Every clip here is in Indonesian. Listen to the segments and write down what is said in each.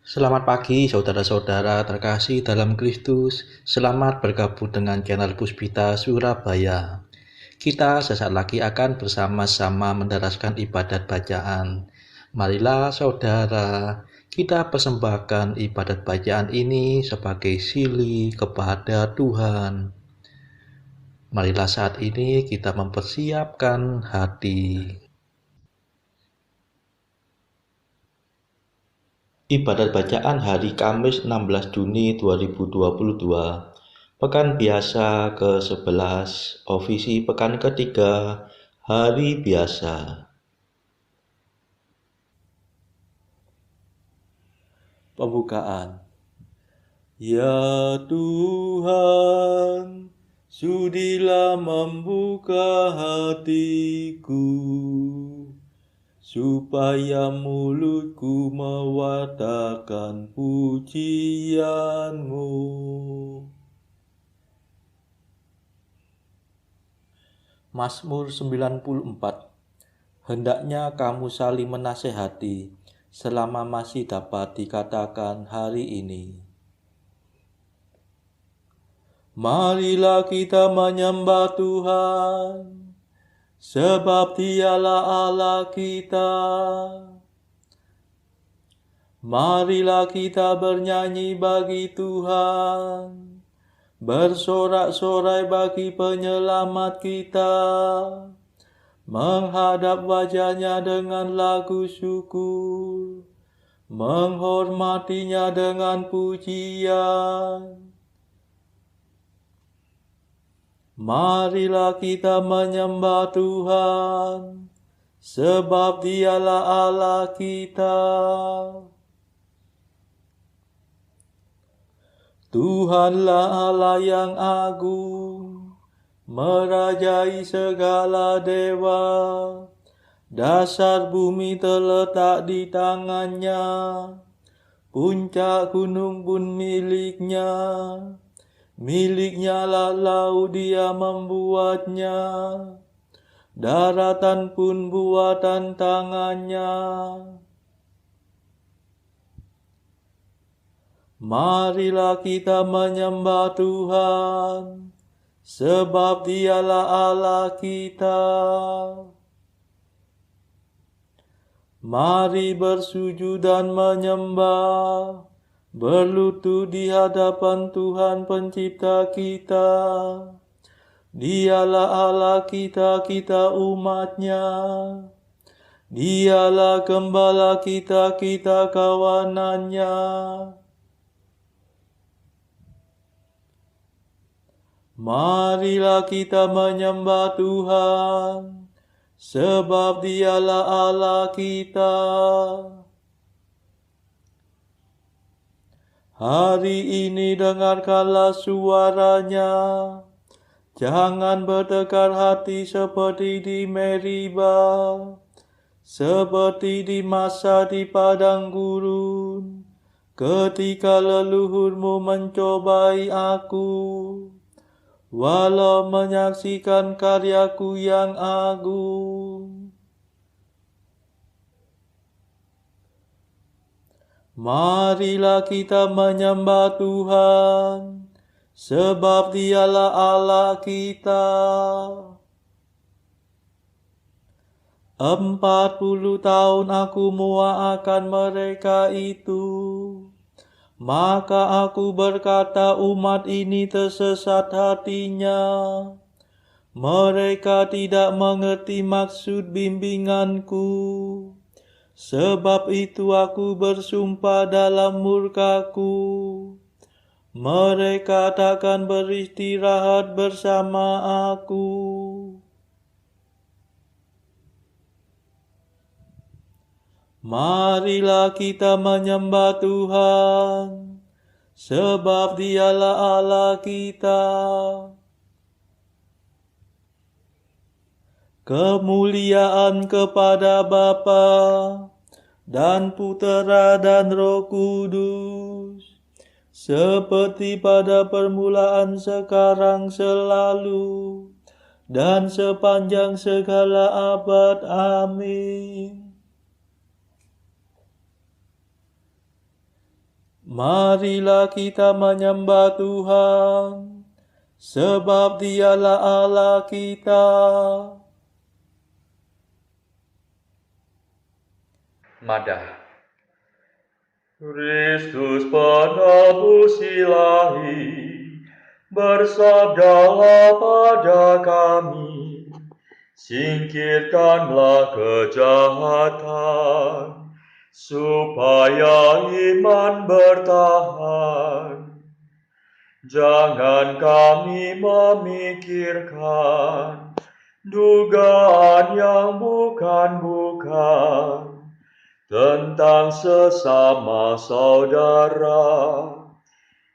Selamat pagi saudara-saudara terkasih dalam Kristus. Selamat bergabung dengan channel Puspita Surabaya. Kita sesaat lagi akan bersama-sama mendaraskan ibadat bacaan. Marilah saudara, kita persembahkan ibadat bacaan ini sebagai sili kepada Tuhan. Marilah saat ini kita mempersiapkan hati. Ibadat bacaan hari Kamis 16 Juni 2022, Pekan Biasa ke-11, Ofisi Pekan ketiga, Hari Biasa. Pembukaan. Ya Tuhan, sudilah membuka hatiku, supaya mulutku mewartakan pujian-Mu. Mazmur 94. Hendaknya kamu saling menasehati selama masih dapat dikatakan hari ini. Marilah kita menyembah Tuhan, sebab Dialah Allah kita. Marilah kita bernyanyi bagi Tuhan, bersorak-sorai bagi penyelamat kita, menghadap wajah-Nya dengan lagu syukur, menghormati-Nya dengan pujian. Marilah kita menyembah Tuhan, sebab Dialah Allah kita. Tuhanlah Allah yang agung, merajai segala dewa. Dasar bumi terletak di tangan-Nya, puncak gunung pun milik-Nya. Milik-Nya lah laut, Dia membuatnya, daratan pun buatan tangan-Nya. Marilah kita menyembah Tuhan, sebab Dialah Allah kita. Mari bersujud dan menyembah, berlutut di hadapan Tuhan Pencipta kita. Dialah Allah kita, kita umat-Nya. Dialah Gembala kita, kita kawanan-Nya. Marilah kita menyembah Tuhan, sebab Dialah Allah kita. Hari ini dengarkanlah suara-Nya. Jangan bertekar hati seperti di Meriba, seperti di masa di padang gurun, ketika leluhurmu mencobai aku, walau menyaksikan karyaku yang agung. Marilah kita menyembah Tuhan, sebab Dialah Allah kita. 40 tahun aku muak akan mereka itu. Maka aku berkata, umat ini tersesat hatinya. Mereka tidak mengerti maksud bimbinganku. Sebab itu aku bersumpah dalam murkaku, mereka takkan beristirahat bersama aku. Marilah kita menyembah Tuhan, sebab Dialah Allah kita. Kemuliaan kepada Bapa dan Putera dan Roh Kudus, seperti pada permulaan, sekarang, selalu, dan sepanjang segala abad. Amin. Marilah kita menyembah Tuhan, sebab Dialah Allah kita. Madah. Kristus penebus ilahi, bersabdalah pada kami, singkirkanlah kejahatan, supaya iman bertahan. Jangan kami memikirkan dugaan yang bukan-bukan tentang sesama saudara,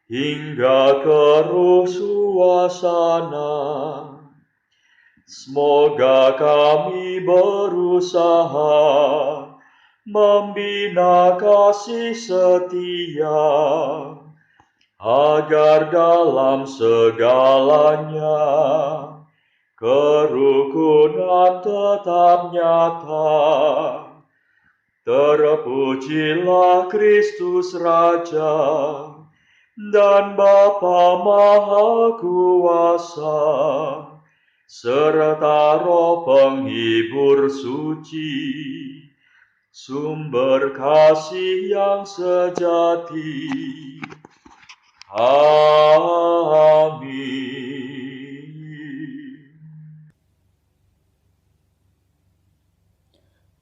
hingga keruh suasana. Semoga kami berusaha membina kasih setia, agar dalam segalanya kerukunan tetap nyata. Terpujilah Kristus Raja dan Bapa Maha Kuasa, serta Roh Penghibur suci, sumber kasih yang sejati. Amin.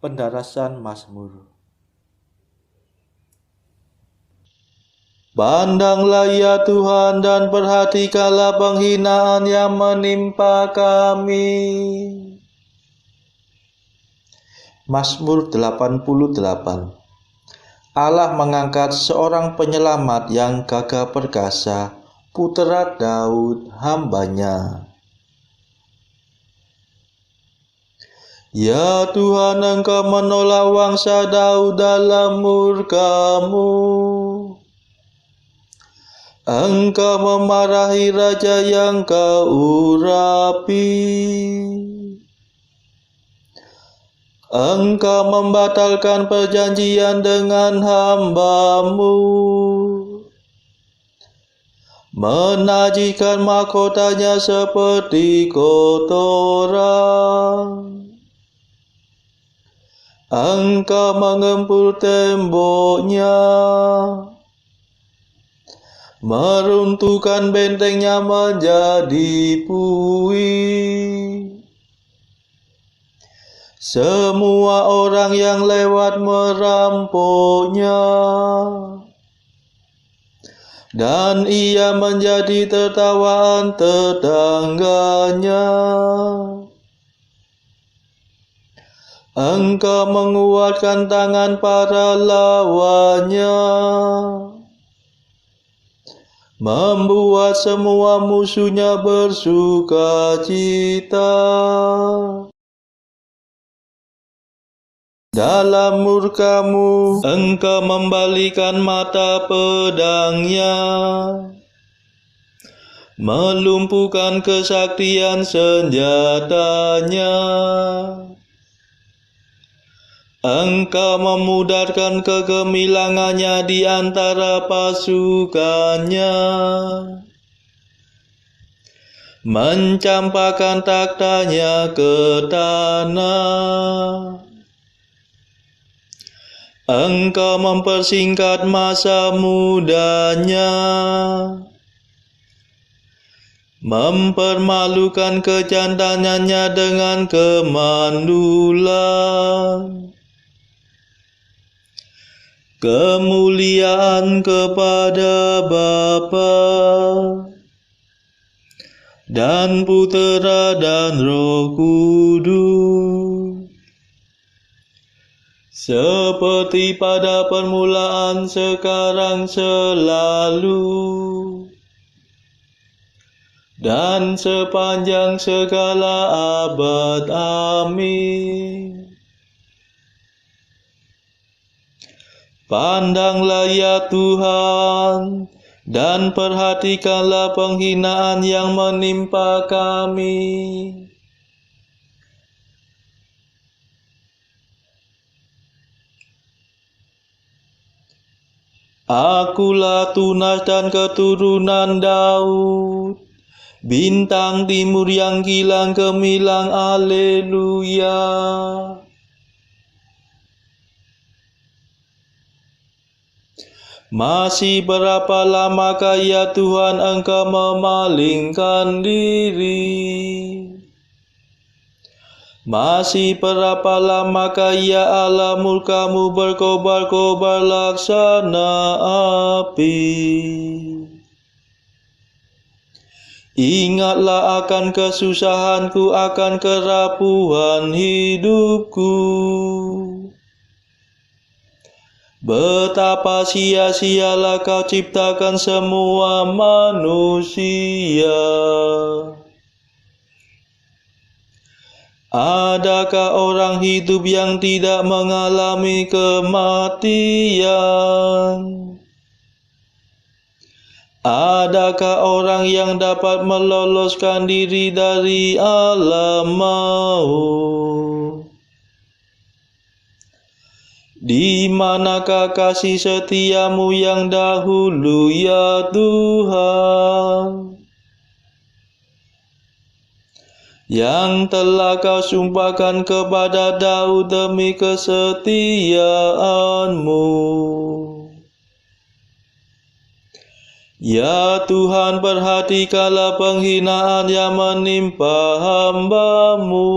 Pendarasan Mazmur. Pandanglah ya Tuhan dan perhatikanlah penghinaan yang menimpa kami. Mazmur 88. Allah mengangkat seorang penyelamat yang gagah perkasa, putra Daud hambanya. Ya Tuhan, Engkau menolak bangsa Daud dalam murka-Mu. Engkau memarahi raja yang Kau urapi. Engkau membatalkan perjanjian dengan hamba-Mu, menajiskan mahkotanya seperti kotoran. Engkau mengempur temboknya, meruntuhkan bentengnya menjadi puing. Semua orang yang lewat merampoknya, dan ia menjadi tertawaan tetangganya. Engkau menguatkan tangan para lawannya, membuat semua musuhnya bersuka cita. Dalam murka-Mu, Engkau membalikan mata pedangnya, melumpuhkan kesaktian senjatanya. Engkau memudarkan kegemilangannya di antara pasukannya, mencampakkan taktanya ke tanah. Engkau mempersingkat masa mudanya, mempermalukan kejantanannya dengan kemandulan. Kemuliaan kepada Bapa dan Putera dan Roh Kudus, seperti pada permulaan, sekarang, selalu, dan sepanjang segala abad. Amin. Pandanglah ya Tuhan, dan perhatikanlah penghinaan yang menimpa kami. Akulah Tunas dan keturunan Daud, bintang timur yang kilang gemilang, haleluya. Masih berapa lamakah ya Tuhan Engkau memalingkan diri? Masih berapa lamakah ya Allah murka-Mu berkobar-kobar laksana api? Ingatlah akan kesusahanku, akan kerapuhan hidupku. Betapa sia-sialah Kau ciptakan semua manusia. Adakah orang hidup yang tidak mengalami kematian? Adakah orang yang dapat meloloskan diri dari alam maut? Di manakah kasih setia-Mu yang dahulu ya Tuhan, yang telah Kau sumpahkan kepada Daud demi kesetiaan-Mu? Ya Tuhan, perhatikanlah penghinaan yang menimpa hamba-Mu.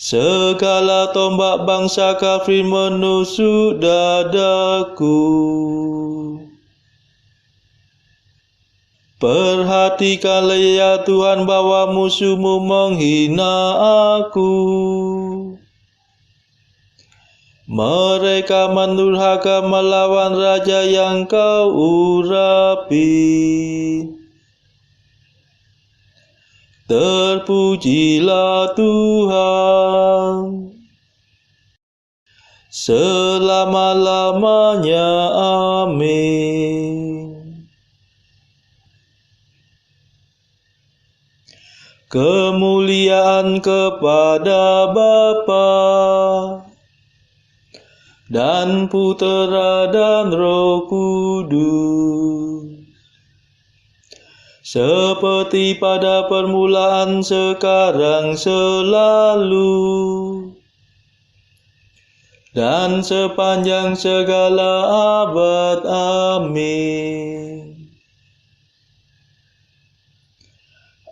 Segala tombak bangsa kafir menusuk dadaku. Perhatikanlah ya Tuhan bahwa musuh-Mu menghina aku. Mereka mendurhaka melawan raja yang Kau urapi. Terpujilah Tuhan selama-lamanya, amin. Kemuliaan kepada Bapa dan Putera dan Roh Kudus, seperti pada permulaan, sekarang, selalu, dan sepanjang segala abad, amin.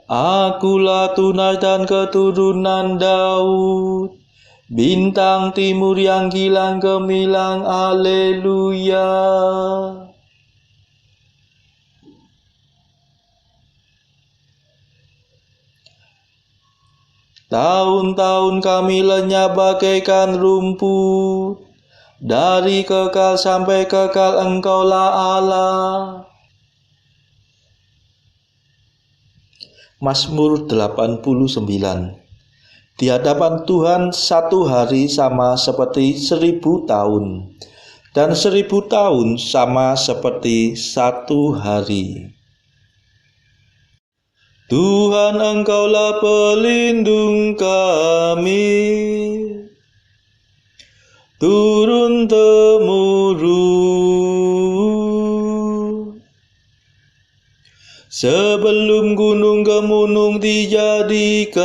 Akulah Tunas dan keturunan Daud, bintang timur yang kilang gemilang, haleluya. Tahun-tahun kami lenyap bagaikan rumput, dari kekal sampai kekal Engkaulah Allah. Mazmur 89. Di hadapan Tuhan satu hari sama seperti 1000 tahun, dan 1000 tahun sama seperti satu hari. Tuhan, Engkaulah pelindung kami, turun-temurun. Sebelum gunung gemunung dijadikan,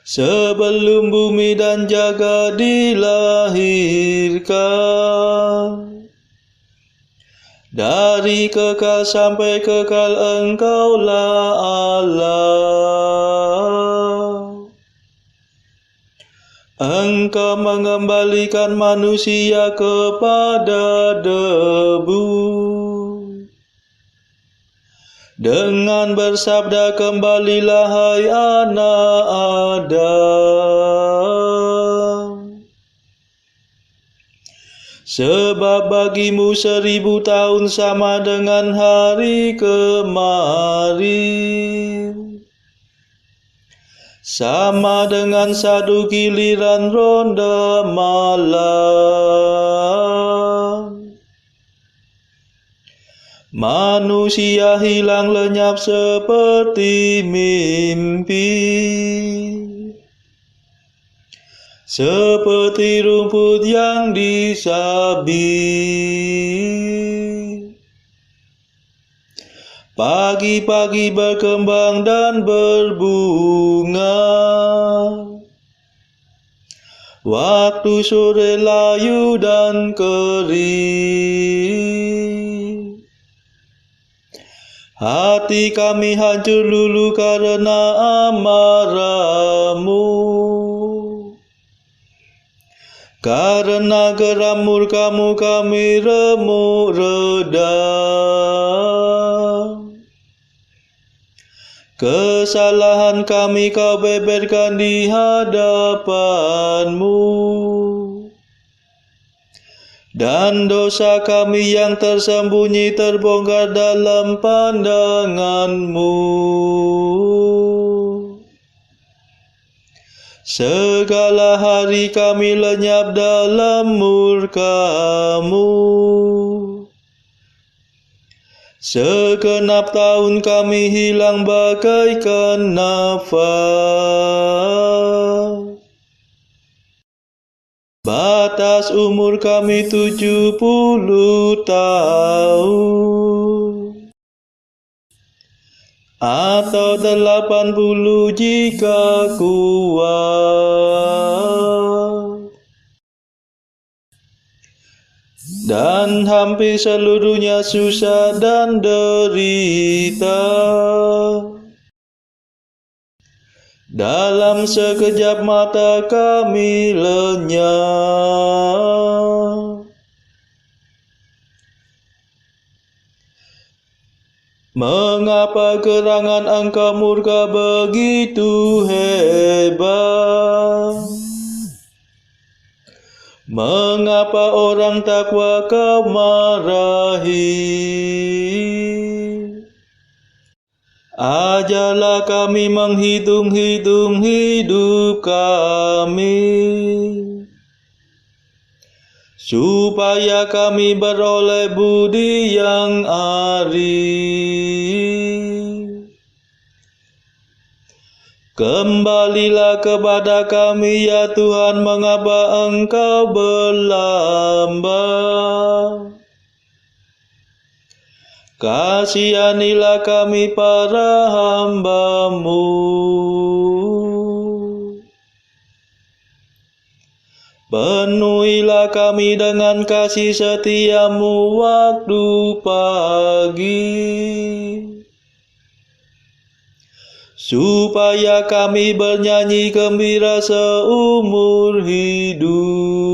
sebelum bumi dan jagat dilahirkan, dari kekal sampai kekal Engkaulah Allah. Engkau mengembalikan manusia kepada debu, dengan bersabda, kembalilah hai anak Adam. Sebab bagimu 1000 tahun sama dengan hari kemarin, sama dengan satu giliran ronda malam. Manusia hilang lenyap seperti mimpi, seperti rumput yang disabit. Pagi-pagi berkembang dan berbunga, waktu sore layu dan kering. Hati kami hancur lulu karena amarah-Mu, karena geram murka-Mu kami remuk redam. Kesalahan kami Kau beberkan di hadapan-Mu, dan dosa kami yang tersembunyi terbongkar dalam pandangan-Mu. Segala hari kami lenyap dalam murka-Mu, segenap tahun kami hilang bagaikan nafas. Batas umur kami 70 tahun, atau 80 jika kuat. Dan hampir seluruhnya susah dan derita. Dalam sekejap mata kami lenyap. Mengapa gerangan Engkau murka begitu hebat? Mengapa orang takwa Kau marahi? Ajarlah kami menghitung-hitung hidup kami, supaya kami beroleh budi yang arif. Kembalilah kepada kami ya Tuhan, mengapa Engkau berlambat? Kasihanilah kami para hamba-Mu. Penuhilah kami dengan kasih setia-Mu waktu pagi, supaya kami bernyanyi gembira seumur hidup.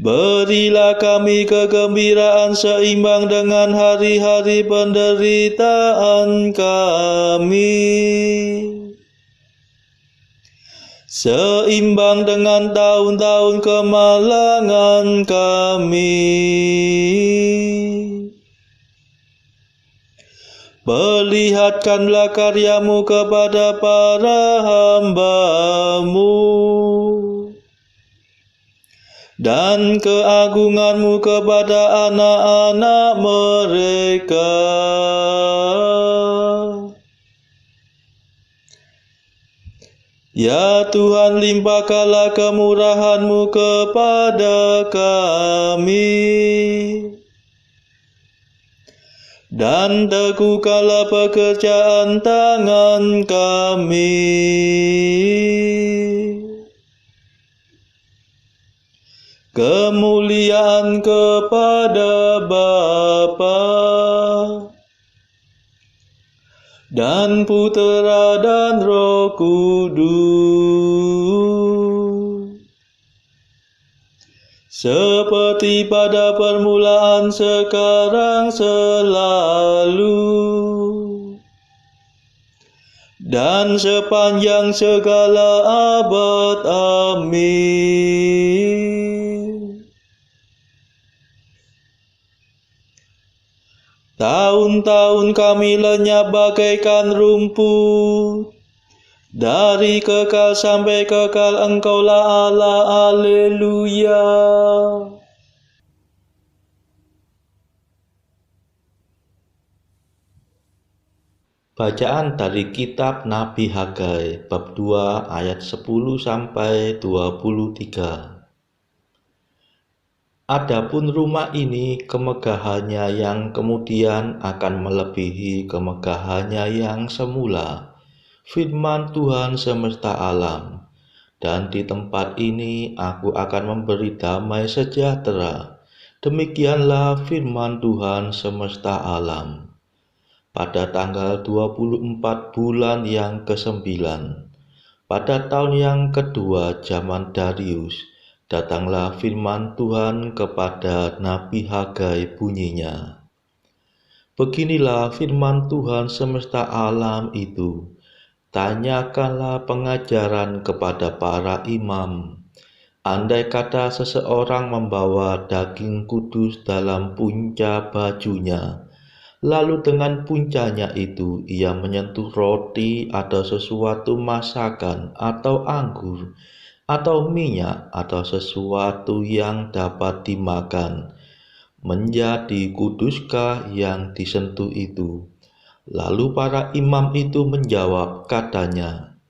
Berilah kami kegembiraan seimbang dengan hari-hari penderitaan kami, seimbang dengan tahun-tahun kemalangan kami. Perlihatkanlah karya-Mu kepada para hamba-Mu, dan keagungan-Mu kepada anak-anak mereka. Ya Tuhan, limpahkanlah kemurahan-Mu kepada kami, dan teguhkanlah pekerjaan tangan kami. Kemuliaan kepada Bapa dan Putera dan Roh Kudus, seperti pada permulaan, sekarang, selalu, dan sepanjang segala abad. Amin. Tahun-tahun kami lenyap bagaikan rumput, dari kekal sampai kekal Engkaulah Allah. Haleluya. Bacaan dari kitab Nabi Hagai bab 2 ayat 10 sampai 23. Adapun rumah ini kemegahannya yang kemudian akan melebihi kemegahannya yang semula. Firman Tuhan semesta alam. Dan di tempat ini aku akan memberi damai sejahtera. Demikianlah firman Tuhan semesta alam. Pada tanggal 24 bulan yang ke-9, pada tahun yang kedua zaman Darius, datanglah firman Tuhan kepada Nabi Hagai bunyinya. Beginilah firman Tuhan semesta alam itu. Tanyakanlah pengajaran kepada para imam. Andai kata seseorang membawa daging kudus dalam punca bajunya, lalu dengan puncanya itu ia menyentuh roti atau sesuatu masakan atau anggur atau minyak atau sesuatu yang dapat dimakan, menjadi kuduskah yang disentuh itu? Lalu para imam itu menjawab katanya,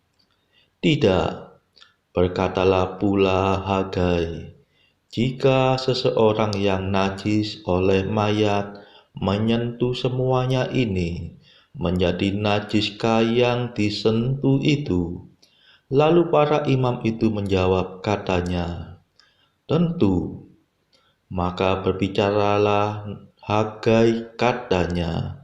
"Tidak." Berkatalah pula Hagai, "Jika seseorang yang najis oleh mayat menyentuh semuanya ini, menjadi najiskah yang disentuh itu?" Lalu para imam itu menjawab katanya, "Tentu." Maka berbicaralah Hagai katanya,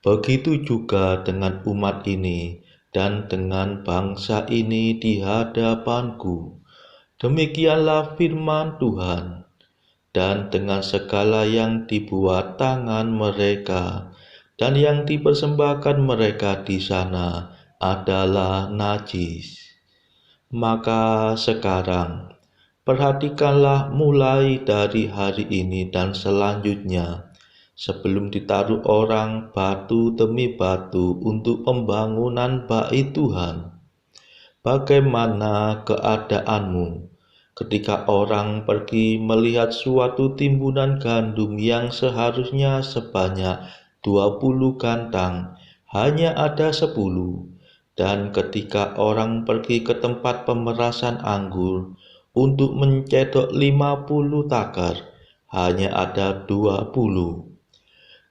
"Begitu juga dengan umat ini dan dengan bangsa ini di hadapanku. Demikianlah firman Tuhan. Dan dengan segala yang dibuat tangan mereka dan yang dipersembahkan mereka di sana adalah najis. Maka sekarang perhatikanlah mulai dari hari ini dan selanjutnya, sebelum ditaruh orang batu demi batu untuk pembangunan bait Tuhan. Bagaimana keadaanmu ketika orang pergi melihat suatu timbunan gandum yang seharusnya sebanyak 20 kantang, hanya ada 10, dan ketika orang pergi ke tempat pemerasan anggur untuk mencedok 50 takar, hanya ada 20.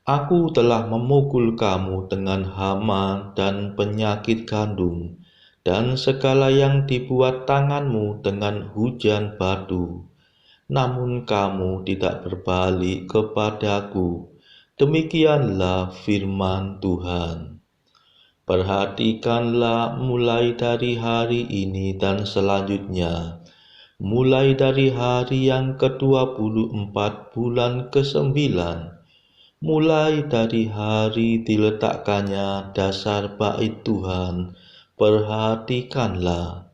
Aku telah memukul kamu dengan hama dan penyakit gandum, dan segala yang dibuat tanganmu dengan hujan batu. Namun kamu tidak berbalik kepadaku. Demikianlah firman Tuhan. Perhatikanlah mulai dari hari ini dan selanjutnya, mulai dari hari yang ke-24 bulan ke-9, mulai dari hari diletakkannya dasar bait Tuhan, perhatikanlah.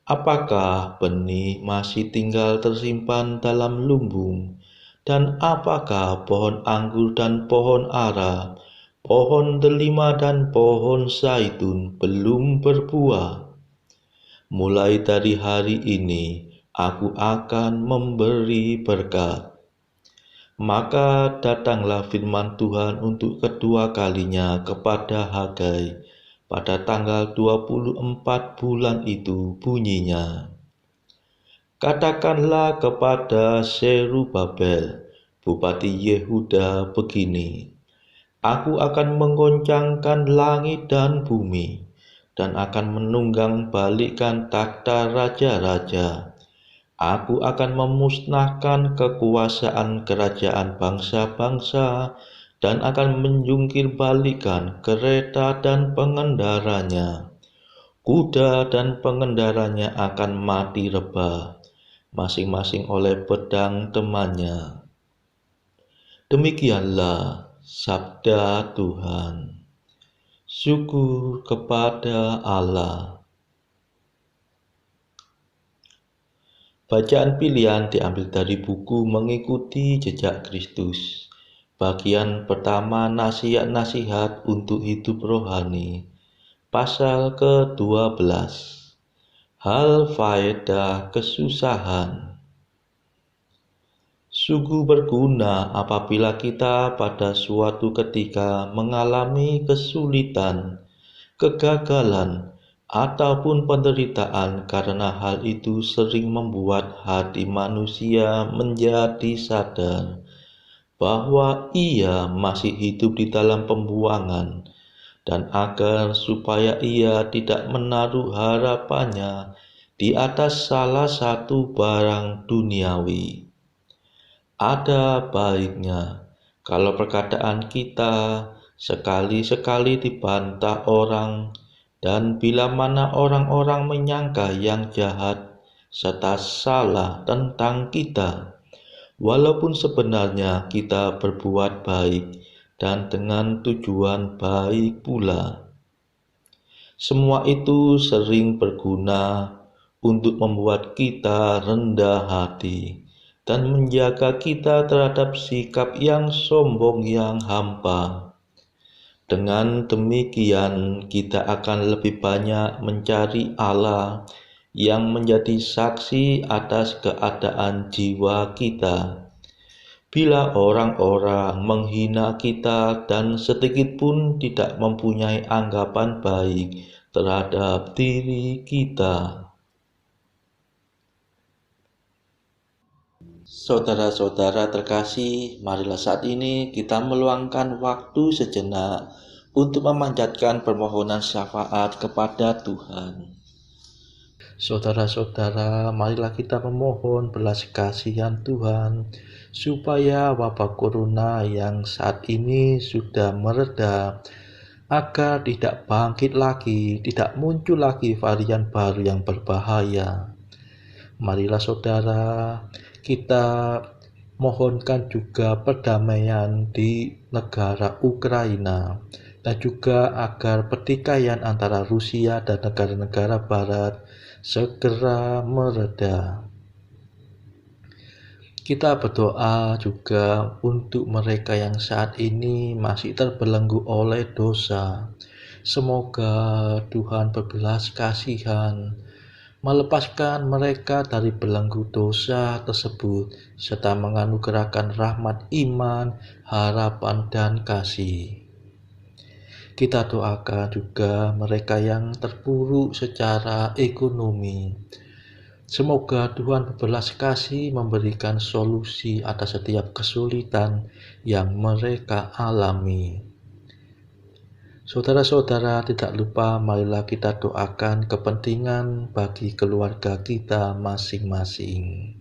Apakah benih masih tinggal tersimpan dalam lumbung? Dan apakah pohon anggur dan pohon ara, pohon delima dan pohon zaitun belum berbuah? Mulai dari hari ini, aku akan memberi berkat. Maka datanglah firman Tuhan untuk kedua kalinya kepada Hagai pada tanggal 24 bulan itu bunyinya. Katakanlah kepada Zerubabel, Bupati Yehuda begini, Aku akan menggoncangkan langit dan bumi, dan akan menunggang balikkan takhta raja-raja. Aku akan memusnahkan kekuasaan kerajaan bangsa-bangsa dan akan menjungkir balikan kereta dan pengendaranya. Kuda dan pengendaranya akan mati rebah, masing-masing oleh pedang temannya. Demikianlah sabda Tuhan. Syukur kepada Allah. Bacaan pilihan diambil dari buku Mengikuti Jejak Kristus. Bagian pertama, nasihat-nasihat untuk hidup rohani. Pasal ke-12. Hal faedah kesusahan. Sungguh berguna apabila kita pada suatu ketika mengalami kesulitan, kegagalan, ataupun penderitaan, karena hal itu sering membuat hati manusia menjadi sadar bahwa ia masih hidup di dalam pembuangan, dan agar supaya ia tidak menaruh harapannya di atas salah satu barang duniawi. Ada baiknya kalau perkataan kita sekali-sekali dibantah orang, dan bila mana orang-orang menyangka yang jahat serta salah tentang kita, walaupun sebenarnya kita berbuat baik dan dengan tujuan baik pula. Semua itu sering berguna untuk membuat kita rendah hati dan menjaga kita terhadap sikap yang sombong yang hampa. Dengan demikian, kita akan lebih banyak mencari Allah yang menjadi saksi atas keadaan jiwa kita. Bila orang-orang menghina kita dan sedikit pun tidak mempunyai anggapan baik terhadap diri kita. Saudara-saudara terkasih, marilah saat ini kita meluangkan waktu sejenak untuk memanjatkan permohonan syafaat kepada Tuhan. Saudara-saudara, marilah kita memohon belas kasihan Tuhan, supaya wabah corona yang saat ini sudah mereda, agar tidak bangkit lagi, tidak muncul lagi varian baru yang berbahaya. Marilah saudara, kita mohonkan juga perdamaian di negara Ukraina, dan juga agar pertikaian antara Rusia dan negara-negara barat segera mereda. Kita berdoa juga untuk mereka yang saat ini masih terbelenggu oleh dosa. Semoga Tuhan berbelas kasihan, melepaskan mereka dari belenggu dosa tersebut, serta menganugerahkan rahmat iman, harapan, dan kasih. Kita doakan juga mereka yang terpuruk secara ekonomi. Semoga Tuhan berbelas kasih memberikan solusi atas setiap kesulitan yang mereka alami. Saudara-saudara, tidak lupa marilah kita doakan kepentingan bagi keluarga kita masing-masing.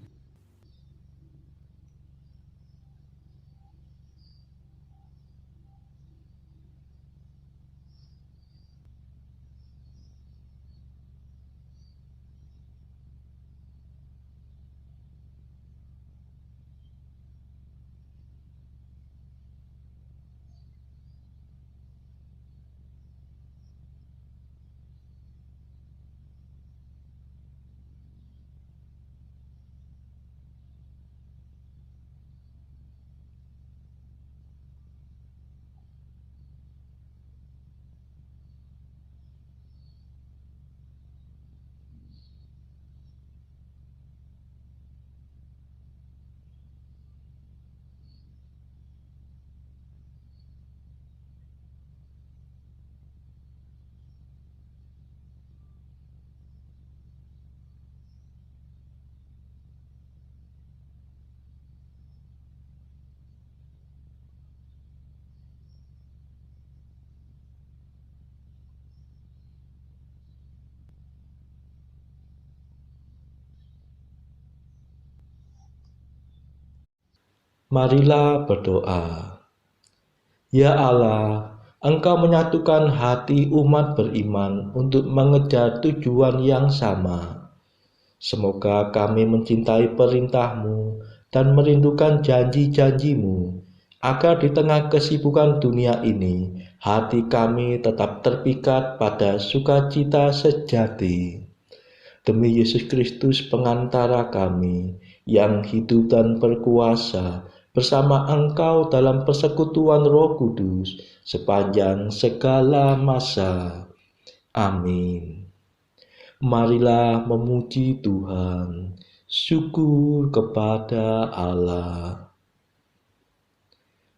Marilah berdoa. Ya Allah, Engkau menyatukan hati umat beriman untuk mengejar tujuan yang sama. Semoga kami mencintai perintah-Mu dan merindukan janji-janji-Mu, agar di tengah kesibukan dunia ini, hati kami tetap terpikat pada sukacita sejati. Demi Yesus Kristus pengantara kami, yang hidup dan berkuasa bersama Engkau dalam persekutuan Roh Kudus sepanjang segala masa. Amin. Marilah memuji Tuhan. Syukur kepada Allah.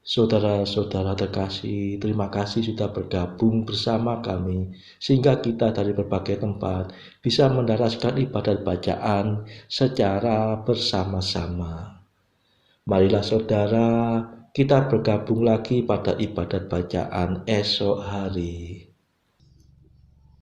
Saudara-saudara terkasih, terima kasih sudah bergabung bersama kami, sehingga kita dari berbagai tempat bisa mendaraskan ibadat bacaan secara bersama-sama. Marilah saudara, kita bergabung lagi pada ibadat bacaan esok hari.